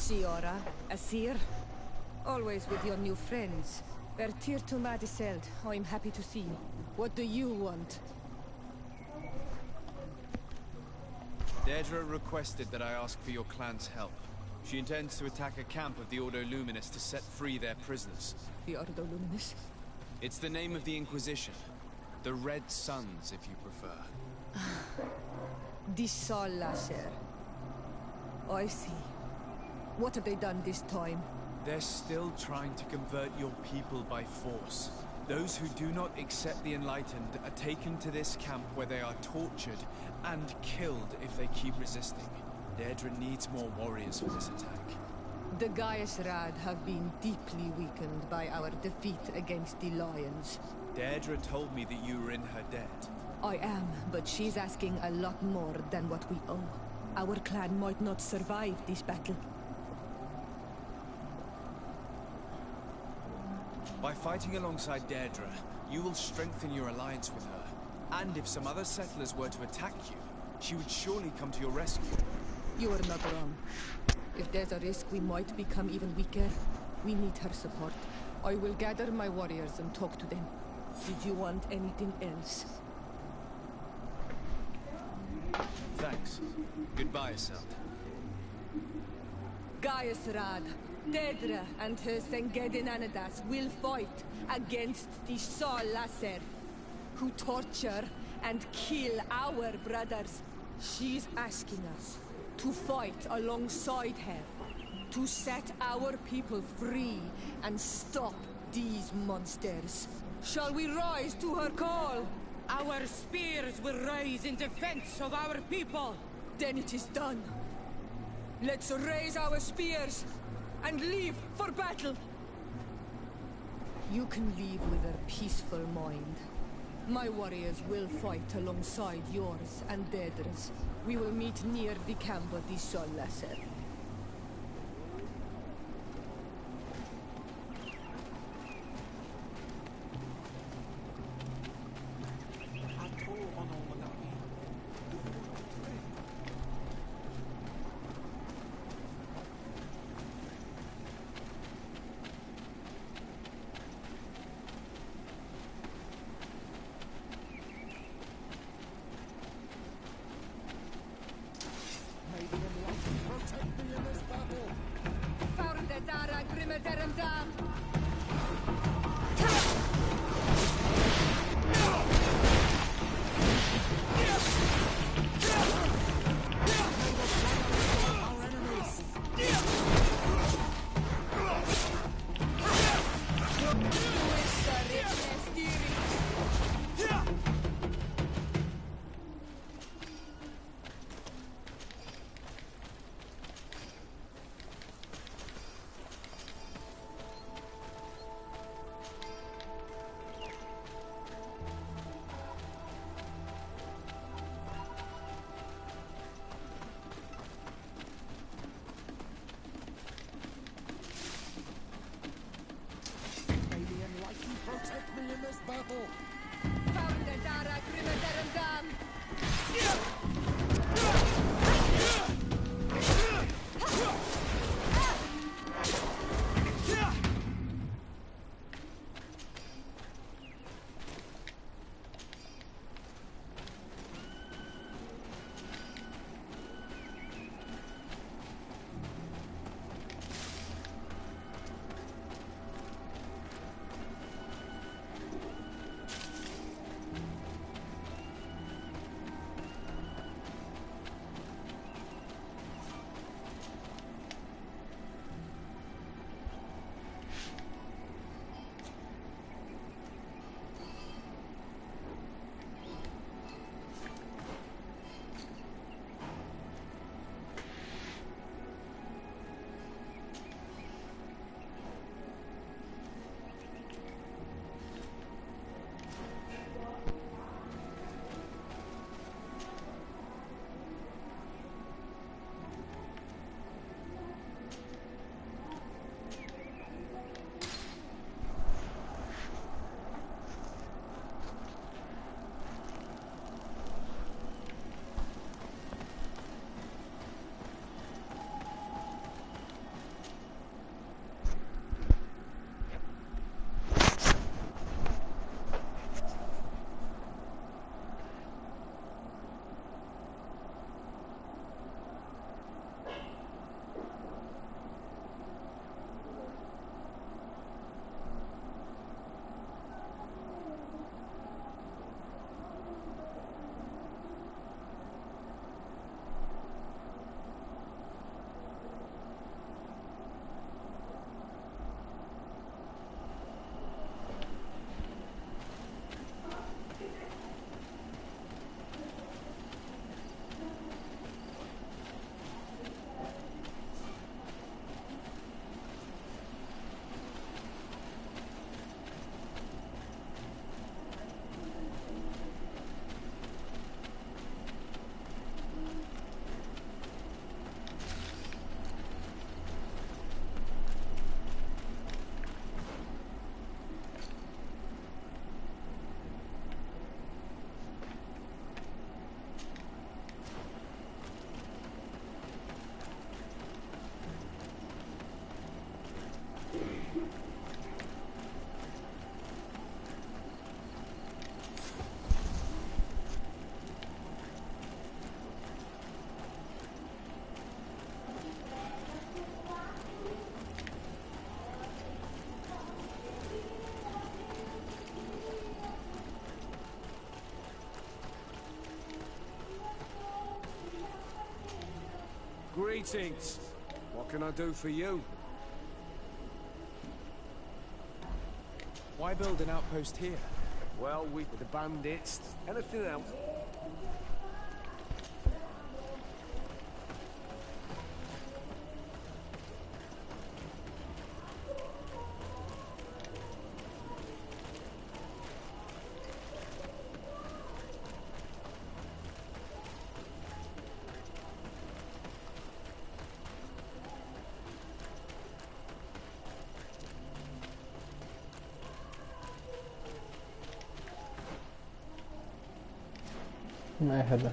Siora, Asir. Always with your new friends. Bertir to Madiseld, I'm happy to see. What do you want? Deirdre requested that I ask for your clan's help. She intends to attack a camp of the Ordo Luminous to set free their prisoners. The Ordo Luminous? It's the name of the Inquisition. The Red Suns, if you prefer. The Sol Lasher. I see. What have they done this time? They're still trying to convert your people by force. Those who do not accept the Enlightened are taken to this camp where they are tortured and killed if they keep resisting. Deirdre needs more warriors for this attack. The Gaius Rad have been deeply weakened by our defeat against the Lions. Deirdre told me that you were in her debt. I am, but she's asking a lot more than what we owe. Our clan might not survive this battle. By fighting alongside Deirdre, you will strengthen your alliance with her. And if some other settlers were to attack you, she would surely come to your rescue. You are not wrong. If there's a risk we might become even weaker, we need her support. I will gather my warriors and talk to them. Did you want anything else? Thanks. Goodbye, Iselt. Gaius Rad, Deirdre and her Sengedin Anadas will fight against the Sol Lasser, who torture and kill our brothers. She's asking us to fight alongside her, to set our people free and stop these monsters. Shall we rise to her call? Our spears will rise in defense of our people. Then it is done. Let's raise our spears and leave for battle. You can leave with a peaceful mind. My warriors will fight alongside yours and Deirdre's. We will meet near the camp of the Sol Lasser. May the enlightened protect Greetings. What can I do for you? Why build an outpost here? Well, with the bandits. Anything else? merda.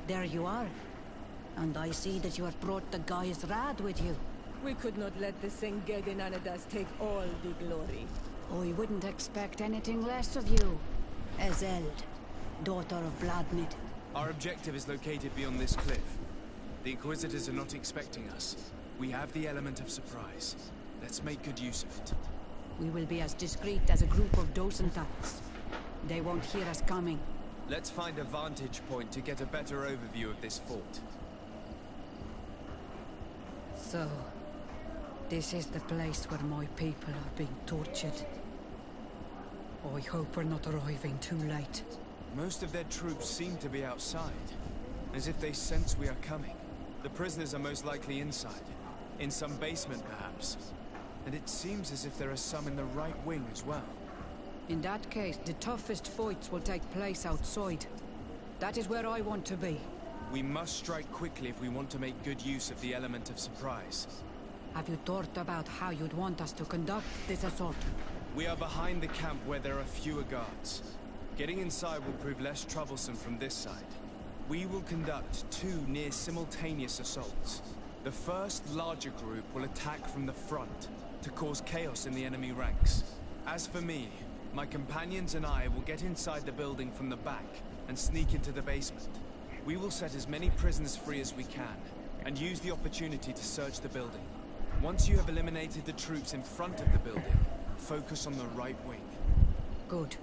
There you are. And I see that you have brought the guy's rad with you. We could not let the Sengedinanadas take all the glory. I wouldn't expect anything less of you. Ezeld, daughter of Vladimir. Our objective is located beyond this cliff. The Inquisitors are not expecting us. We have the element of surprise. Let's make good use of it. We will be as discreet as a group of Dosentats. They won't hear us coming. Let's find a vantage point to get a better overview of this fort. So, this is the place where my people are being tortured. I hope we're not arriving too late. Most of their troops seem to be outside, as if they sense we are coming. The prisoners are most likely inside, in some basement perhaps. And it seems as if there are some in the right wing as well. In that case, the toughest fights will take place outside. That is where I want to be. We must strike quickly if we want to make good use of the element of surprise. Have you thought about how you'd want us to conduct this assault? We are behind the camp where there are fewer guards. Getting inside will prove less troublesome from this side. We will conduct two near-simultaneous assaults. The first larger group will attack from the front to cause chaos in the enemy ranks. As for me, my companions and I will get inside the building from the back and sneak into the basement. We will set as many prisoners free as we can and use the opportunity to search the building. Once you have eliminated the troops in front of the building, focus on the right wing. Good.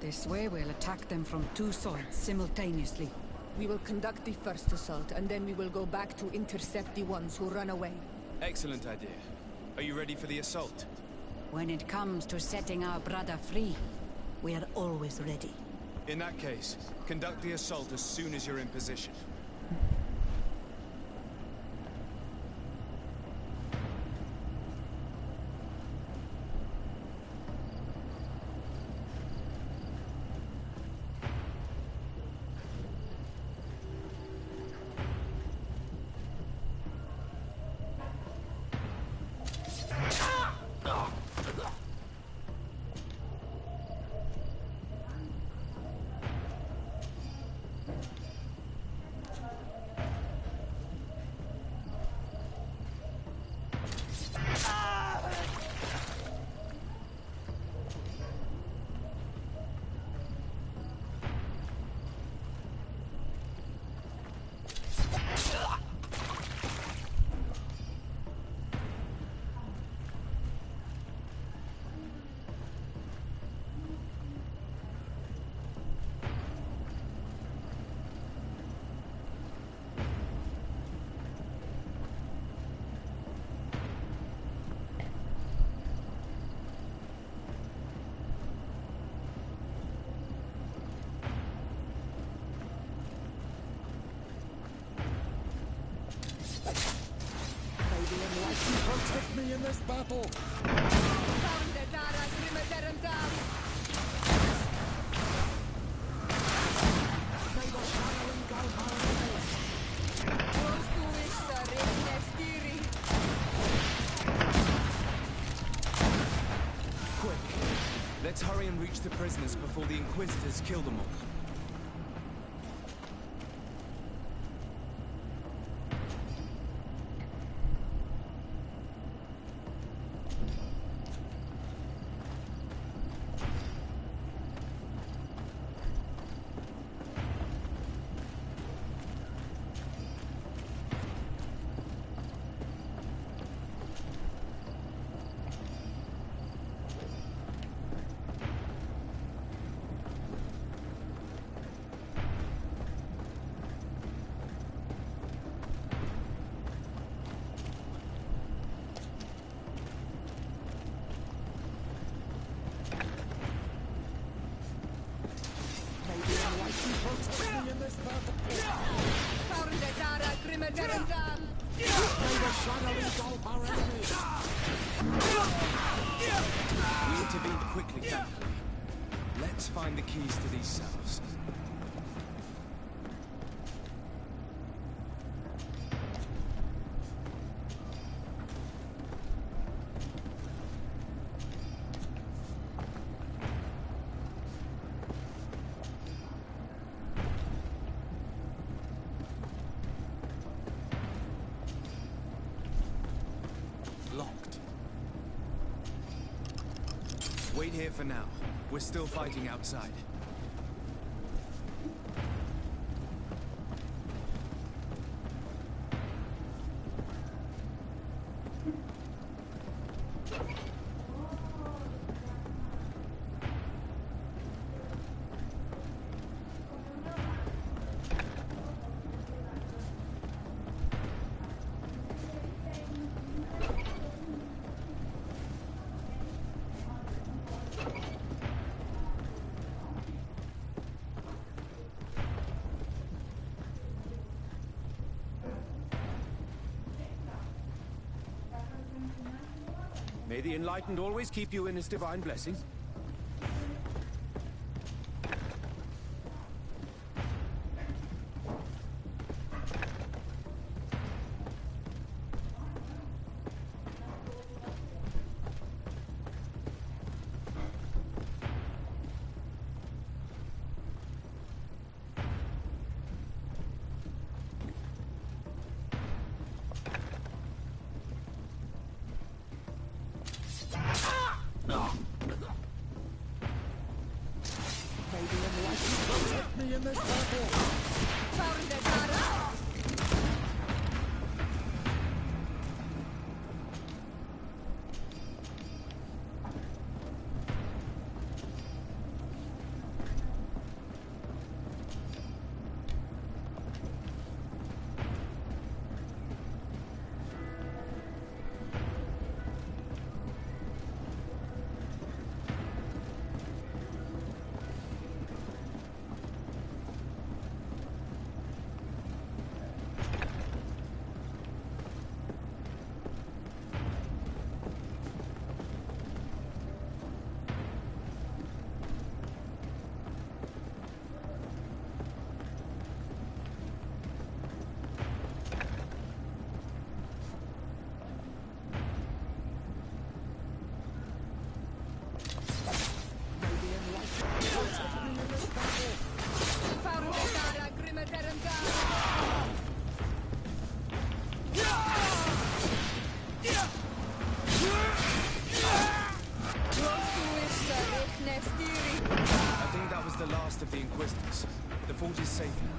This way we'll attack them from two sides simultaneously. We will conduct the first assault, and then we will go back to intercept the ones who run away. Excellent idea. Are you ready for the assault? When it comes to setting our brother free, we are always ready. In that case, conduct the assault as soon as you're in position. Protect me in this battle! Quick! Let's hurry and reach the prisoners before the Inquisitors kill them all. We intervened quickly, thankfully. Let's find the keys to these cells. Locked. Wait here for now. We're still fighting outside. May the Enlightened always keep you in his divine blessing. I think that was the last of the Inquisitors. The fort is safe now.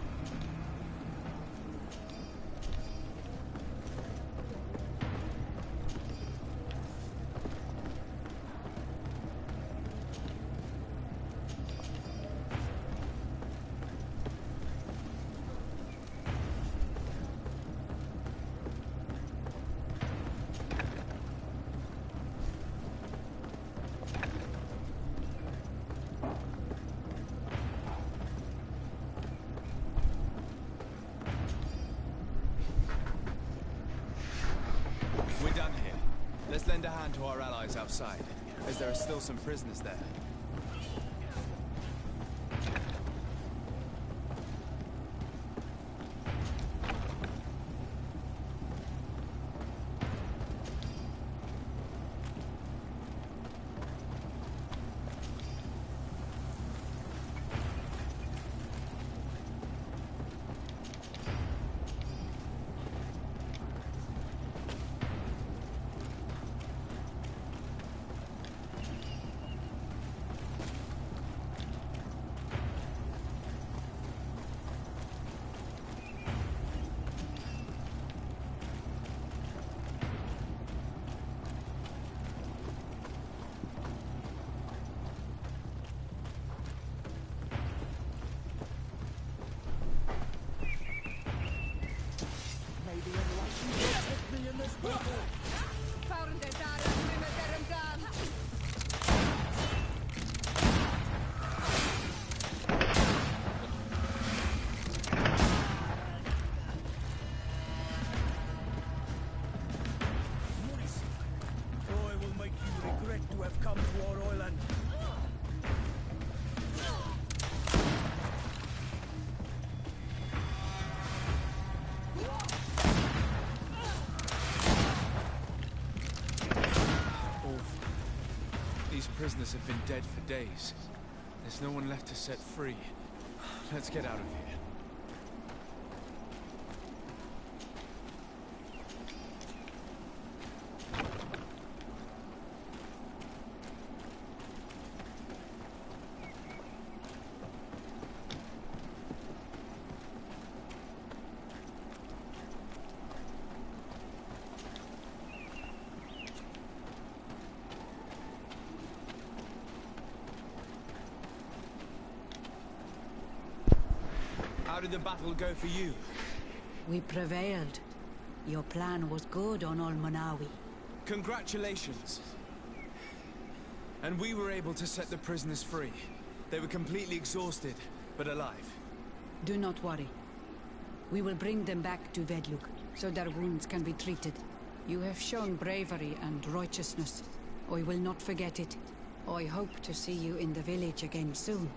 We're done here. Let's lend a hand to our allies outside, as there are still some prisoners there. These prisoners have been dead for days. There's no one left to set free. Let's get out of here. How did the battle go for you? We prevailed. Your plan was good on Olmanawi. Congratulations. And we were able to set the prisoners free. They were completely exhausted, but alive. Do not worry. We will bring them back to Vedlug, so their wounds can be treated. You have shown bravery and righteousness. I will not forget it. I hope to see you in the village again soon.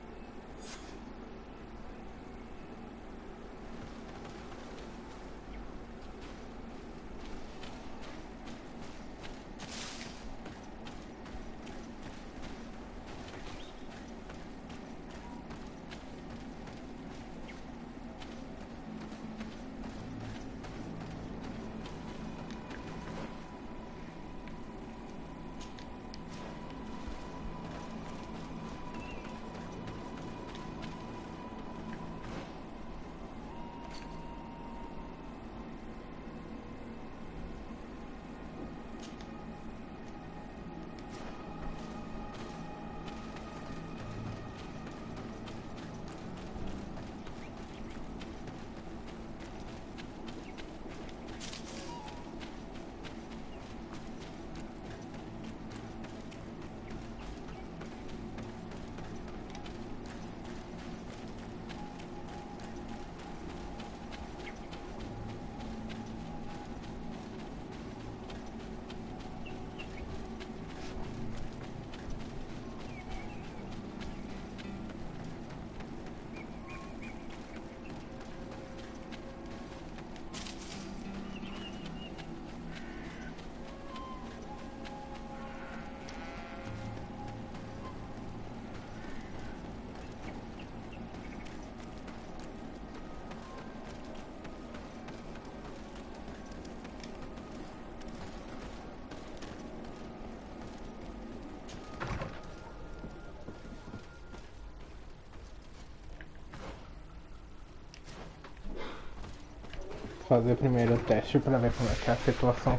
Fazer primeiro o teste para ver como é que é a situação,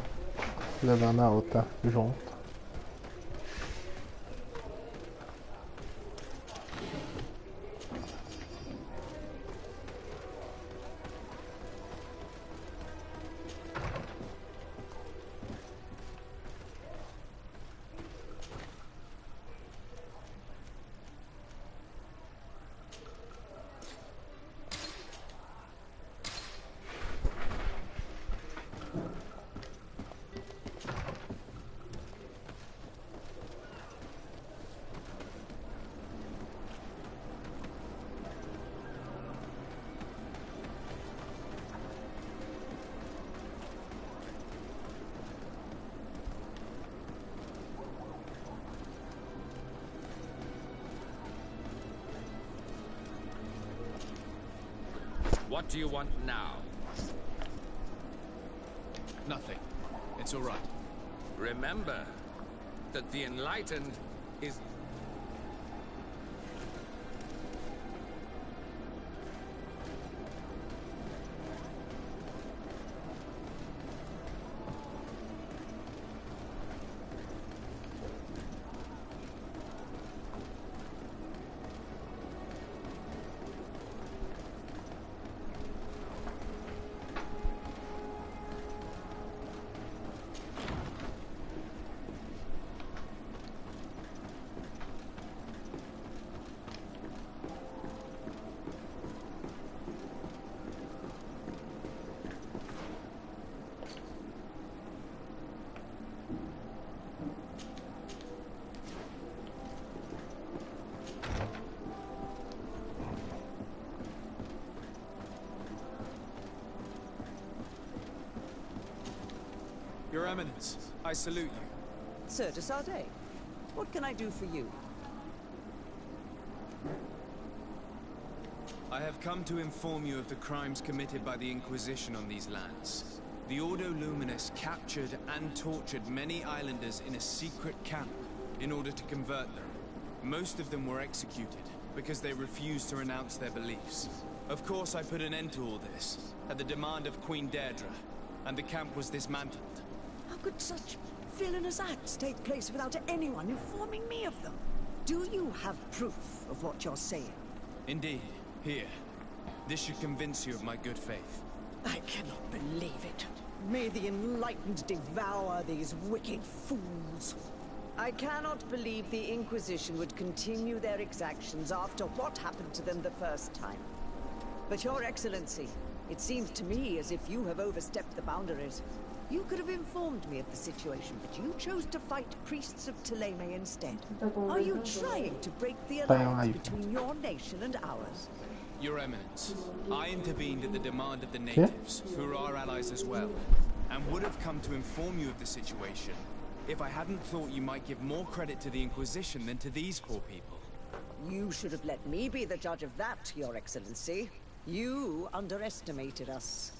levando a outra junto. What do you want now? Nothing. It's all right. Remember that the Enlightened is... Your Eminence, I salute you. Sir de Sardet, what can I do for you? I have come to inform you of the crimes committed by the Inquisition on these lands. The Ordo Luminous captured and tortured many islanders in a secret camp in order to convert them. Most of them were executed because they refused to renounce their beliefs. Of course, I put an end to all this at the demand of Queen Deirdre, and the camp was dismantled. How could such villainous acts take place without anyone informing me of them? Do you have proof of what you're saying? Indeed. Here. This should convince you of my good faith. I cannot believe it. May the Enlightened devour these wicked fools. I cannot believe the Inquisition would continue their exactions after what happened to them the first time. But Your Excellency, it seems to me as if you have overstepped the boundaries. You could have informed me of the situation, but you chose to fight priests of Thélème instead. Are you trying to break the alliance between your nation and ours? Your Eminence, I intervened at the demand of the natives, who are our allies as well, and would have come to inform you of the situation if I hadn't thought you might give more credit to the Inquisition than to these poor people. You should have let me be the judge of that, Your Excellency. You underestimated us.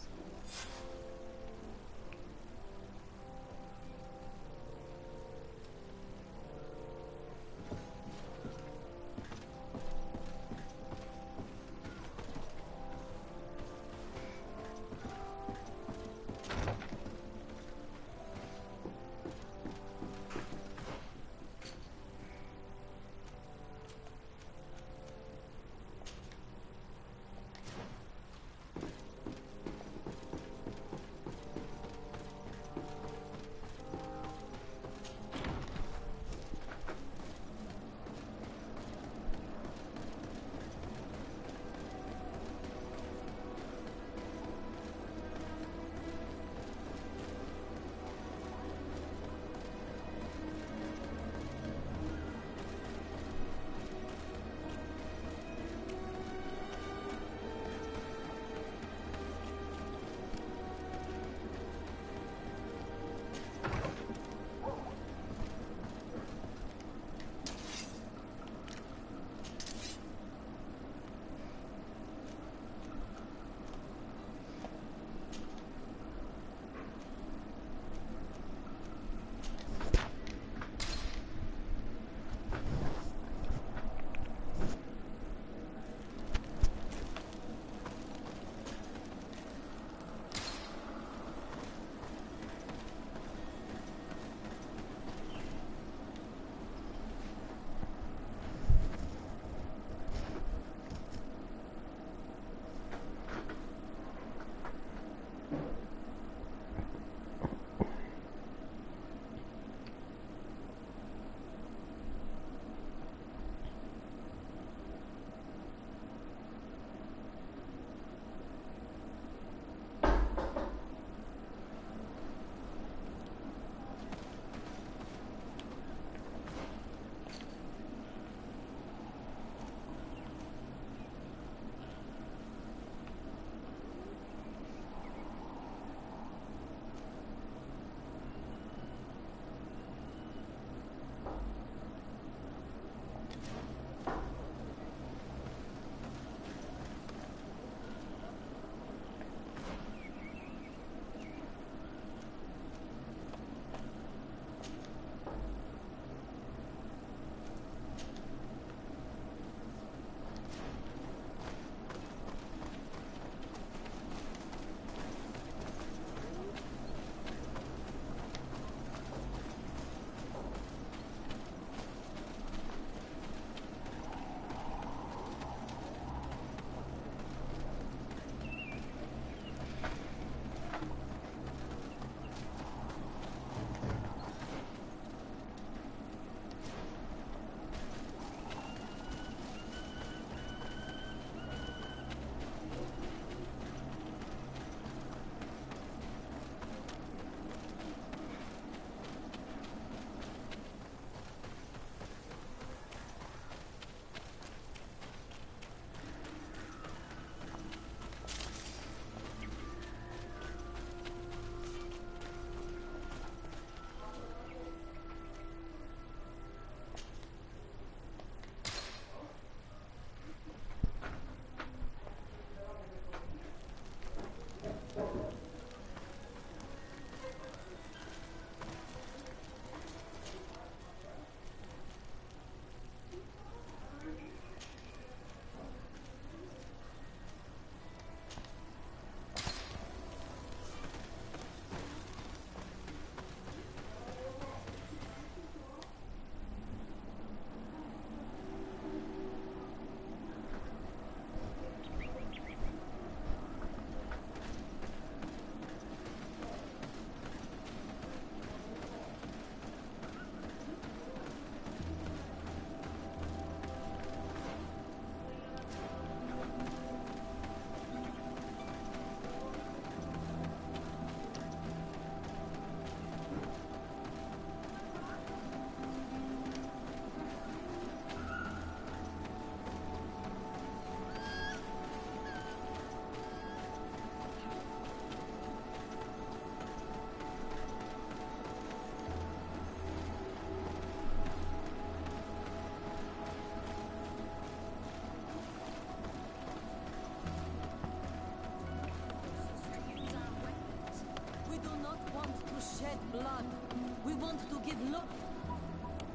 want to give look.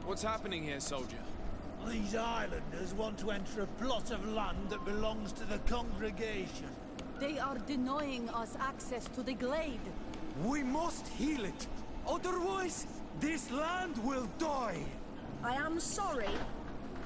What's happening here, soldier? These islanders want to enter a plot of land that belongs to the congregation. They are denying us access to the glade. We must heal it. Otherwise, this land will die. I am sorry,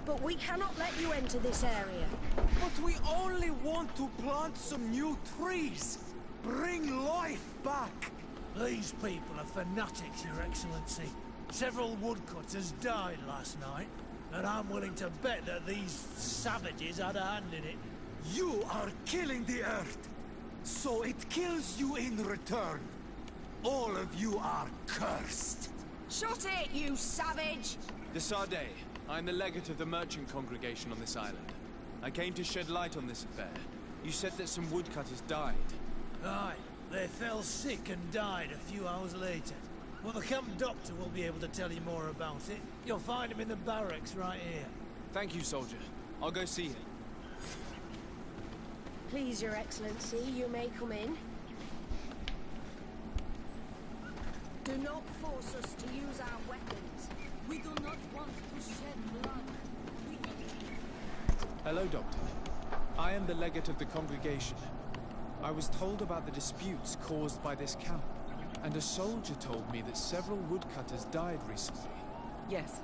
but we cannot let you enter this area. But we only want to plant some new trees. Bring life back. These people are fanatics, Your Excellency. Several woodcutters died last night, and I'm willing to bet that these savages had a hand in it. You are killing the earth, so it kills you in return. All of you are cursed. Shut it, you savage! De Sardet, I'm the legate of the merchant congregation on this island. I came to shed light on this affair. You said that some woodcutters died. Aye, they fell sick and died a few hours later. Well, the camp doctor will be able to tell you more about it. You'll find him in the barracks right here. Thank you, soldier. I'll go see him. Please, Your Excellency, you may come in. Do not force us to use our weapons. We do not want to shed blood. Hello, Doctor. I am the legate of the congregation. I was told about the disputes caused by this camp, and a soldier told me that several woodcutters died recently. Yes.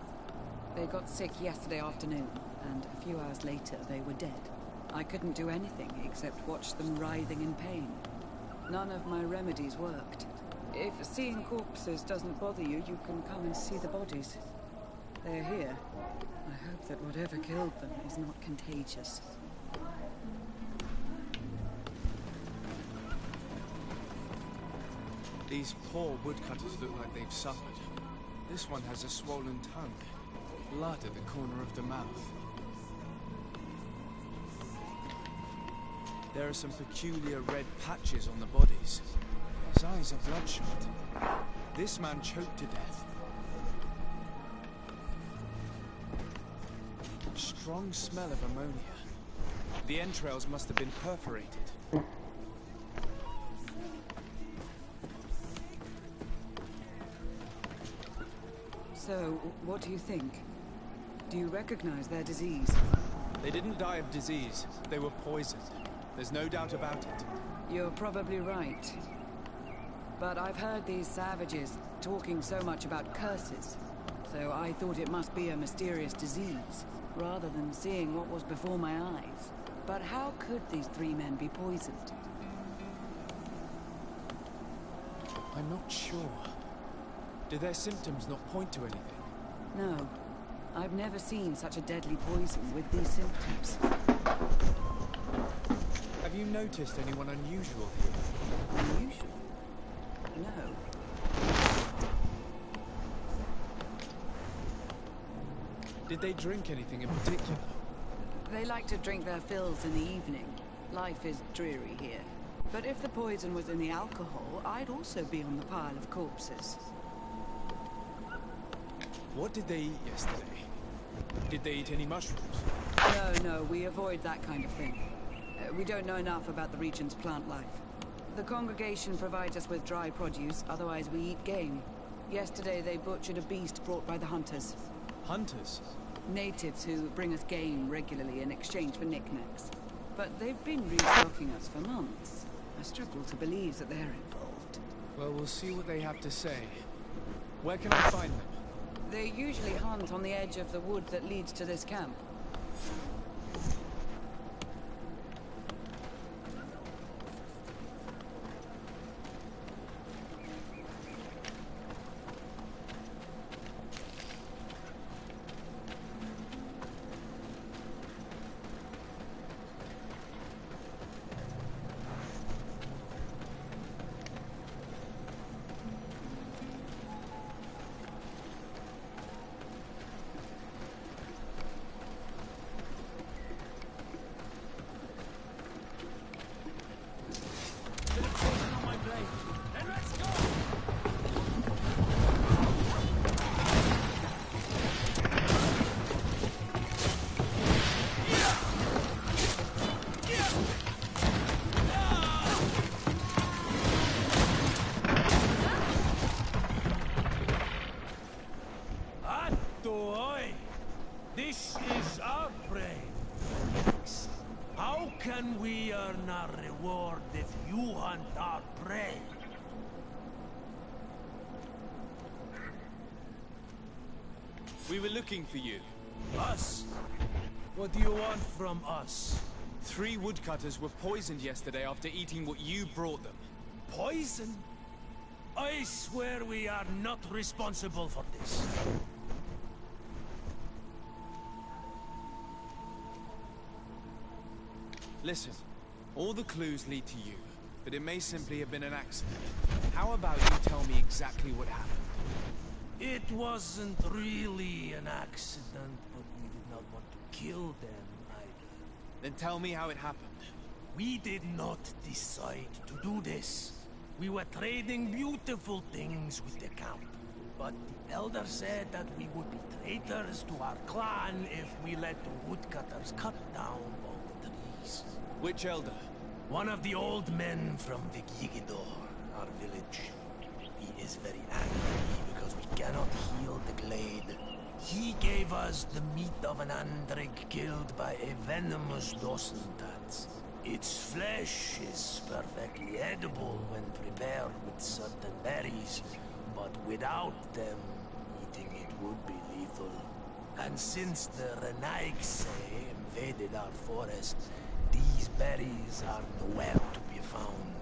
They got sick yesterday afternoon, and a few hours later they were dead. I couldn't do anything except watch them writhing in pain. None of my remedies worked. If seeing corpses doesn't bother you, you can come and see the bodies. They're here. I hope that whatever killed them is not contagious. These poor woodcutters look like they've suffered. This one has a swollen tongue. Blood at the corner of the mouth. There are some peculiar red patches on the bodies. His eyes are bloodshot. This man choked to death. Strong smell of ammonia. The entrails must have been perforated. So, what do you think? Do you recognize their disease? They didn't die of disease. They were poisoned. There's no doubt about it. You're probably right. But I've heard these savages talking so much about curses, so I thought it must be a mysterious disease, rather than seeing what was before my eyes. But how could these three men be poisoned? I'm not sure. Do their symptoms not point to anything? No. I've never seen such a deadly poison with these symptoms. Have you noticed anyone unusual here? Unusual? No. Did they drink anything in particular? They like to drink their fills in the evening. Life is dreary here. But if the poison was in the alcohol, I'd also be on the pile of corpses. What did they eat yesterday? Did they eat any mushrooms? No, we avoid that kind of thing. We don't know enough about the region's plant life. The congregation provides us with dry produce, otherwise we eat game. Yesterday they butchered a beast brought by the hunters. Hunters? Natives who bring us game regularly in exchange for knickknacks. But they've been restocking us for months. I struggle to believe that they're involved. Well, we'll see what they have to say. Where can I find them? They usually hunt on the edge of the wood that leads to this camp. reward if you hunt our prey. We were looking for you. Us? What do you want from us? 3 woodcutters were poisoned yesterday after eating what you brought them. Poison? I swear we are not responsible for this. Listen, all the clues lead to you, but it may simply have been an accident. How about you tell me exactly what happened? It wasn't really an accident, but we did not want to kill them either. Then tell me how it happened. We did not decide to do this. We were trading beautiful things with the camp. But the elder said that we would be traitors to our clan if we let the woodcutters cut down all the trees. Which elder? One of the old men from Vigigidor, our village. He is very angry because we cannot heal the glade. He gave us the meat of an andrig killed by a venomous dosentat. Its flesh is perfectly edible when prepared with certain berries, but without them, eating it would be lethal. And since the Renaigse invaded our forest, these berries are nowhere to be found.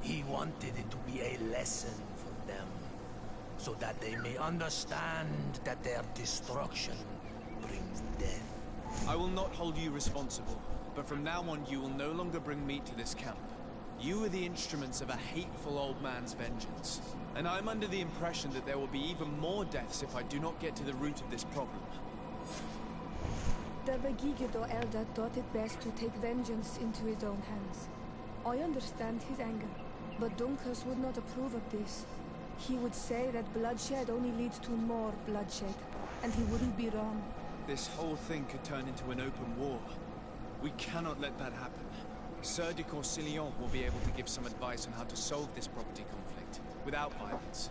He wanted it to be a lesson for them, so that they may understand that their destruction brings death. I will not hold you responsible, but from now on you will no longer bring meat to this camp. You are the instruments of a hateful old man's vengeance, and I'm under the impression that there will be even more deaths if I do not get to the root of this problem. The Vegigido elder thought it best to take vengeance into his own hands. I understand his anger, but Dunkus would not approve of this. He would say that bloodshed only leads to more bloodshed, and he wouldn't be wrong. This whole thing could turn into an open war. We cannot let that happen. Sir de Corsillon will be able to give some advice on how to solve this property conflict, without violence.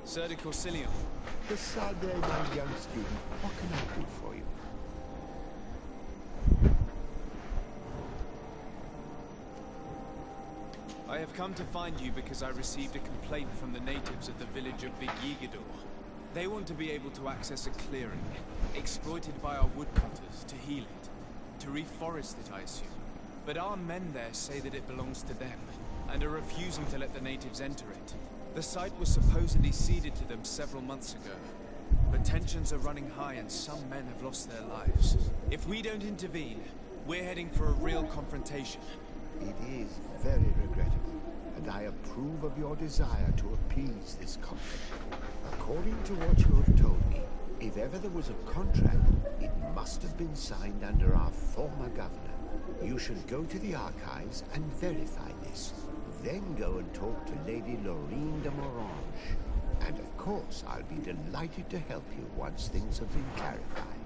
Sir de Corsillon. The saga, my young student. What can I do for you? I have come to find you because I received a complaint from the natives of the village of Vigigidor. They want to be able to access a clearing, exploited by our woodcutters, to heal it. To reforest it, I assume. But our men there say that it belongs to them, and are refusing to let the natives enter it. The site was supposedly ceded to them several months ago. But tensions are running high and some men have lost their lives. If we don't intervene, we're heading for a real confrontation. It is very regrettable, and I approve of your desire to appease this conflict. According to what you have told me, if ever there was a contract, it must have been signed under our former governor. You should go to the archives and verify this. Then go and talk to Lady Lorraine de Morange. And of course, I'll be delighted to help you once things have been clarified.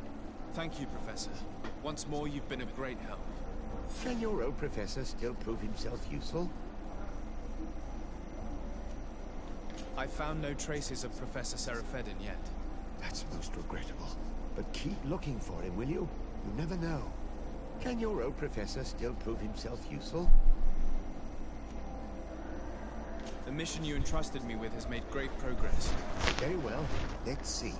Thank you, Professor. Once more, you've been of great help. Can your old professor still prove himself useful? I found no traces of Professor Serafedin yet. That's most regrettable. But keep looking for him, will you? You never know. Can your old professor still prove himself useful? The mission you entrusted me with has made great progress. Very well. Let's see.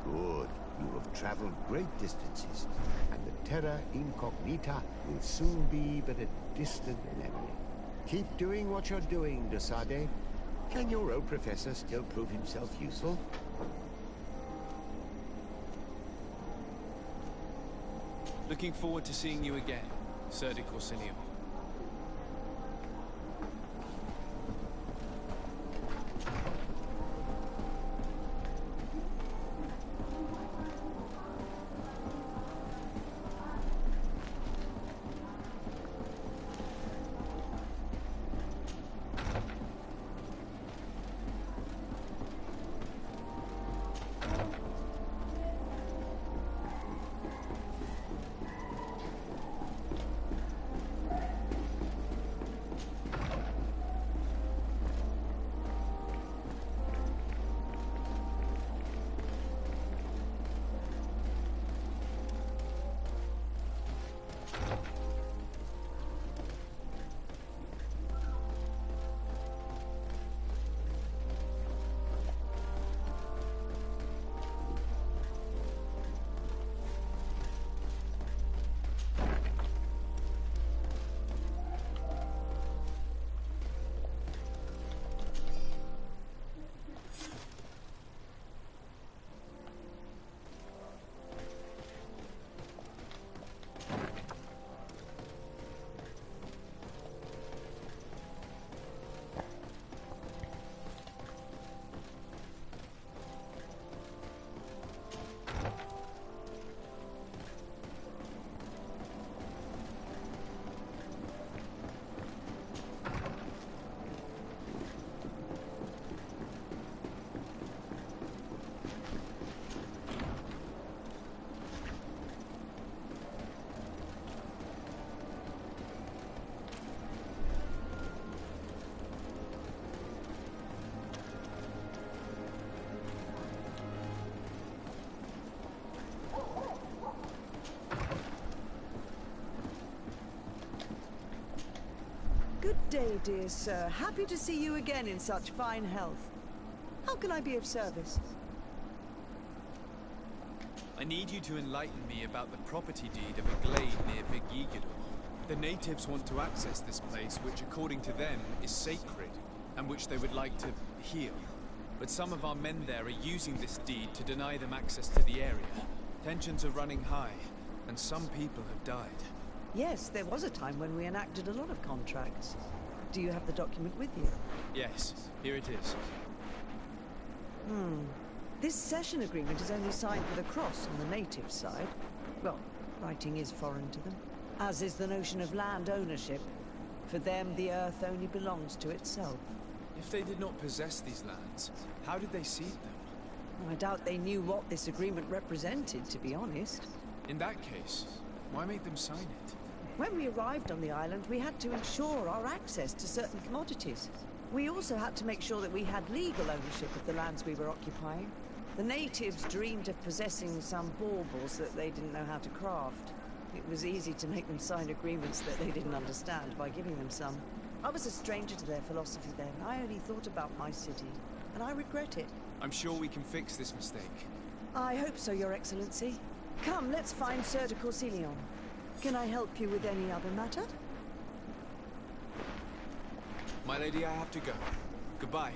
Good. You have traveled great distances, and the Terra Incognita will soon be but a distant memory. Keep doing what you're doing, de Sade. Can your old professor still prove himself useful? Looking forward to seeing you again, Sir de Corsilion. Good day, dear sir. Happy to see you again in such fine health. How can I be of service? I need you to enlighten me about the property deed of a glade near Vigigidor. The natives want to access this place, which according to them is sacred, and which they would like to heal. But some of our men there are using this deed to deny them access to the area. Tensions are running high, and some people have died. Yes, there was a time when we enacted a lot of contracts. Do you have the document with you? Yes, here it is. This cession agreement is only signed with a cross on the native side. Well, writing is foreign to them, as is the notion of land ownership. For them, the earth only belongs to itself. If they did not possess these lands, how did they cede them? I doubt they knew what this agreement represented, to be honest. In that case, why make them sign it? When we arrived on the island, we had to ensure our access to certain commodities. We also had to make sure that we had legal ownership of the lands we were occupying. The natives dreamed of possessing some baubles that they didn't know how to craft. It was easy to make them sign agreements that they didn't understand by giving them some. I was a stranger to their philosophy then. I only thought about my city, and I regret it. I'm sure we can fix this mistake. I hope so, Your Excellency. Come, let's find Sir de Corsilion. Can I help you with any other matter? My lady, I have to go. Goodbye.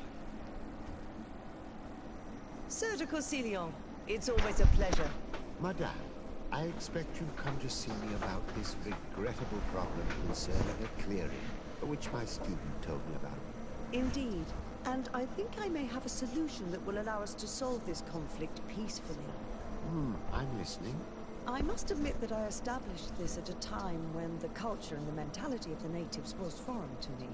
Sir de Corsilion, it's always a pleasure. Madame, I expect you've come to see me about this regrettable problem concerning a clearing, which my student told me about. Indeed. And I think I may have a solution that will allow us to solve this conflict peacefully. I'm listening. I must admit that I established this at a time when the culture and the mentality of the natives was foreign to me.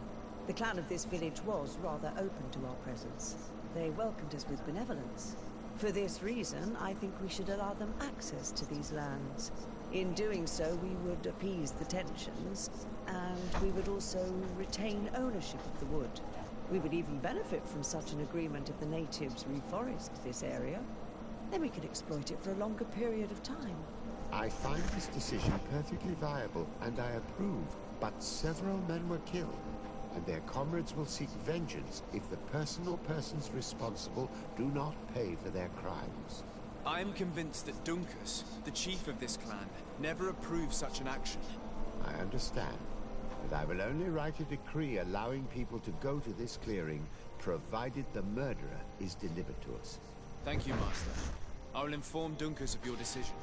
The clan of this village was rather open to our presence. They welcomed us with benevolence. For this reason, I think we should allow them access to these lands. In doing so, we would appease the tensions, and we would also retain ownership of the wood. We would even benefit from such an agreement if the natives reforest this area. Then we could exploit it for a longer period of time. I find this decision perfectly viable, and I approve. But several men were killed, and their comrades will seek vengeance if the person or persons responsible do not pay for their crimes. I am convinced that Dunkus, the chief of this clan, never approved such an action. I understand, but I will only write a decree allowing people to go to this clearing, provided the murderer is delivered to us. Thank you, Master. I will inform Dunkus of your decision.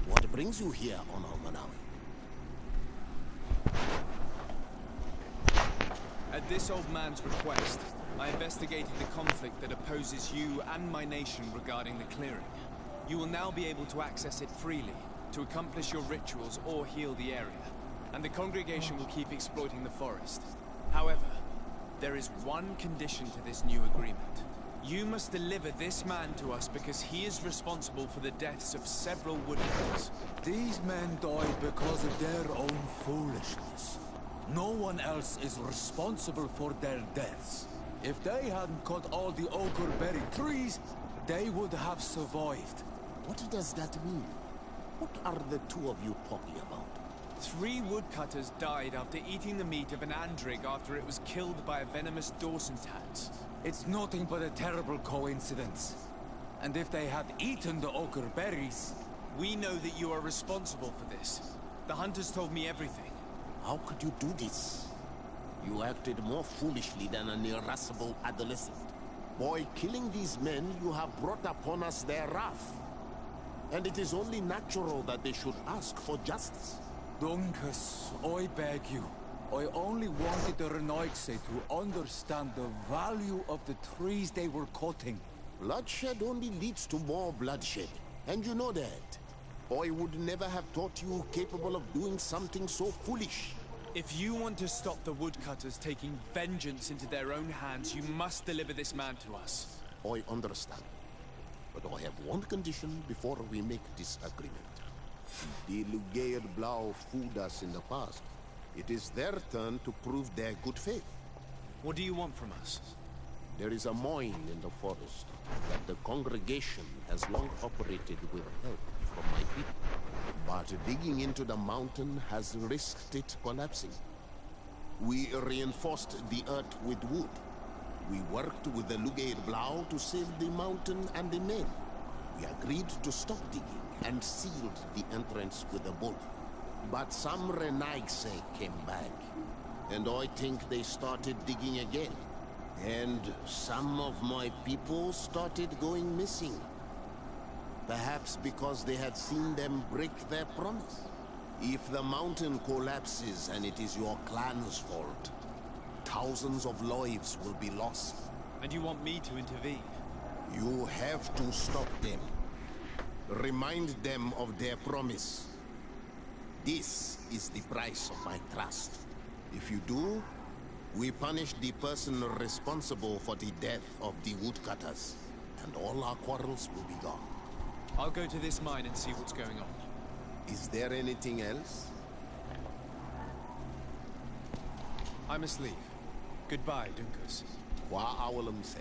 What brings you here, Honor Manawi? At this old man's request, I investigated the conflict that opposes you and my nation regarding the clearing. You will now be able to access it freely, to accomplish your rituals or heal the area, and the congregation will keep exploiting the forest. However, there is one condition to this new agreement. You must deliver this man to us because he is responsible for the deaths of several woodcutters. These men died because of their own foolishness. No one else is responsible for their deaths. If they hadn't cut all the ochreberry trees, they would have survived. What does that mean? What are the two of you talking about? 3 woodcutters died after eating the meat of an andrig after it was killed by a venomous Dawson tax. It's nothing but a terrible coincidence. And if they had eaten the ochre berries... We know that you are responsible for this. The hunters told me everything. How could you do this? You acted more foolishly than an irascible adolescent. By killing these men, you have brought upon us their wrath. And it is only natural that they should ask for justice. Dunkus, I beg you. I only wanted the Renoixe to understand the value of the trees they were cutting. Bloodshed only leads to more bloodshed, and you know that. I would never have thought you capable of doing something so foolish. If you want to stop the woodcutters taking vengeance into their own hands, you must deliver this man to us. I understand. But I have one condition before we make this agreement. The Lugaid Blau fooled us in the past. It is their turn to prove their good faith. What do you want from us? There is a mine in the forest that the congregation has long operated with help from my people. But digging into the mountain has risked it collapsing. We reinforced the earth with wood. We worked with the Lugaid Blau to save the mountain and the men. We agreed to stop digging and sealed the entrance with a bolt. But some Renaigse came back, and I think they started digging again. And some of my people started going missing. Perhaps because they had seen them break their promise. If the mountain collapses and it is your clan's fault, thousands of lives will be lost. And you want me to intervene? You have to stop them. Remind them of their promise. This is the price of my trust. If you do, we punish the person responsible for the death of the woodcutters, and all our quarrels will be gone. I'll go to this mine and see what's going on. Is there anything else? I must leave. Goodbye, Dunkus. Wa awalam say.